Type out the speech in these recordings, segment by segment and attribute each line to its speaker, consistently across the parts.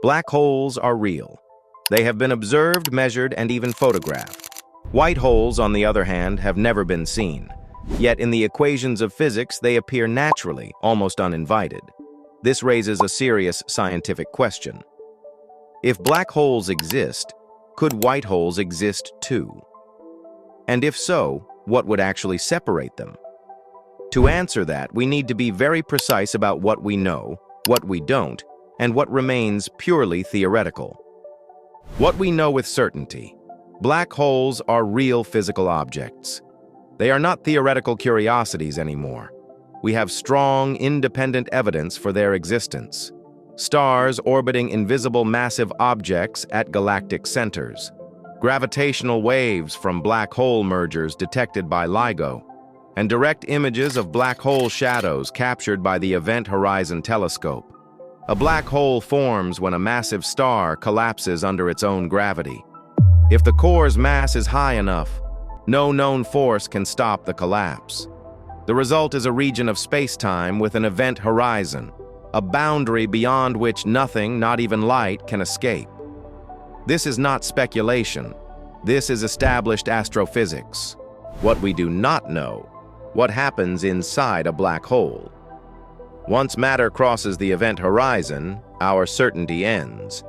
Speaker 1: Black holes are real. They have been observed, measured, and even photographed. White holes, on the other hand, have never been seen. Yet in the equations of physics, they appear naturally, almost uninvited. This raises a serious scientific question. If black holes exist, could white holes exist too? And if so, what would actually separate them? To answer that, we need to be very precise about what we know, what we don't, and what remains purely theoretical. What we know with certainty: black holes are real physical objects. They are not theoretical curiosities anymore. We have strong, independent evidence for their existence. Stars orbiting invisible massive objects at galactic centers. Gravitational waves from black hole mergers detected by LIGO. And direct images of black hole shadows captured by the Event Horizon Telescope. A black hole forms when a massive star collapses under its own gravity. If the core's mass is high enough, no known force can stop the collapse. The result is a region of space-time with an event horizon, a boundary beyond which nothing, not even light, can escape. This is not speculation. This is established astrophysics. What we do not know: what happens inside a black hole. Once matter crosses the event horizon, our certainty ends.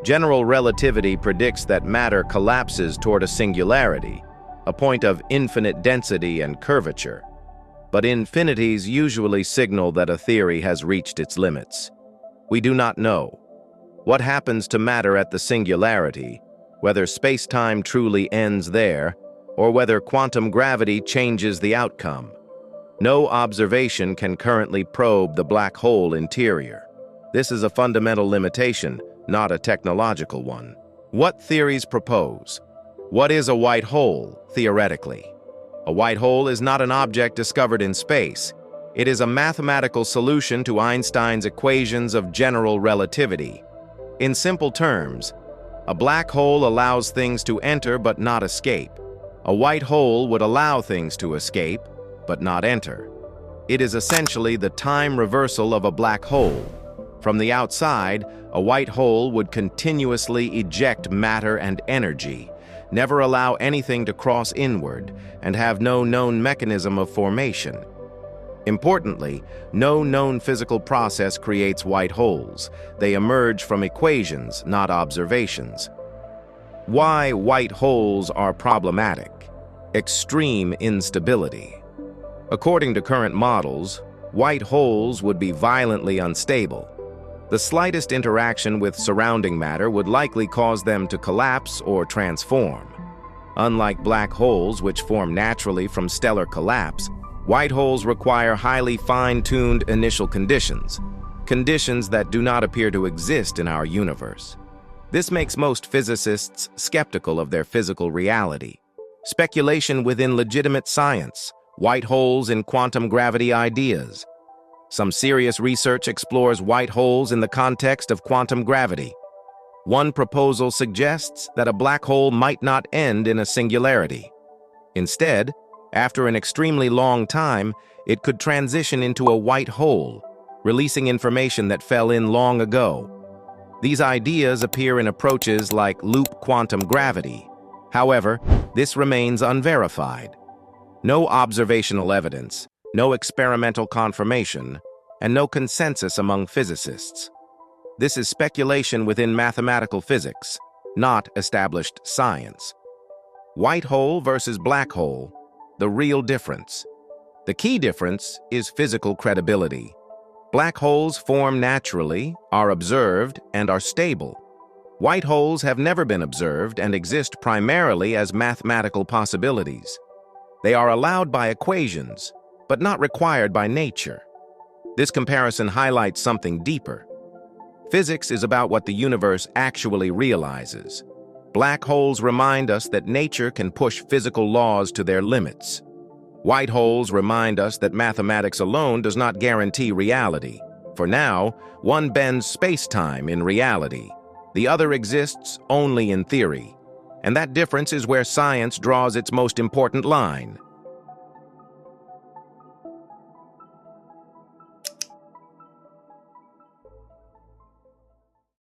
Speaker 1: General relativity predicts that matter collapses toward a singularity, a point of infinite density and curvature. But infinities usually signal that a theory has reached its limits. We do not know what happens to matter at the singularity, whether space-time truly ends there, or whether quantum gravity changes the outcome. No observation can currently probe the black hole interior. This is a fundamental limitation, not a technological one. What theories propose? What is a white hole, theoretically? A white hole is not an object discovered in space. It is a mathematical solution to Einstein's equations of general relativity. In simple terms, a black hole allows things to enter but not escape. A white hole would allow things to escape, but not enter. It is essentially the time reversal of a black hole. From the outside, a white hole would continuously eject matter and energy, never allow anything to cross inward, and have no known mechanism of formation. Importantly, no known physical process creates white holes. They emerge from equations, not observations. Why white holes are problematic: extreme instability. According to current models, white holes would be violently unstable. The slightest interaction with surrounding matter would likely cause them to collapse or transform. Unlike black holes, which form naturally from stellar collapse, white holes require highly fine-tuned initial conditions, conditions that do not appear to exist in our universe. This makes most physicists skeptical of their physical reality. Speculation within legitimate science, white holes in quantum gravity ideas. Some serious research explores white holes in the context of quantum gravity. One proposal suggests that a black hole might not end in a singularity. Instead, after an extremely long time, it could transition into a white hole, releasing information that fell in long ago. These ideas appear in approaches like loop quantum gravity. However, this remains unverified. No observational evidence, no experimental confirmation, and no consensus among physicists. This is speculation within mathematical physics, not established science. White hole versus black hole, the real difference. The key difference is physical credibility. Black holes form naturally, are observed, and are stable. White holes have never been observed and exist primarily as mathematical possibilities. They are allowed by equations, but not required by nature. This comparison highlights something deeper. Physics is about what the universe actually realizes. Black holes remind us that nature can push physical laws to their limits. White holes remind us that mathematics alone does not guarantee reality. For now, one bends space-time in reality. The other exists only in theory. And that difference is where science draws its most important line.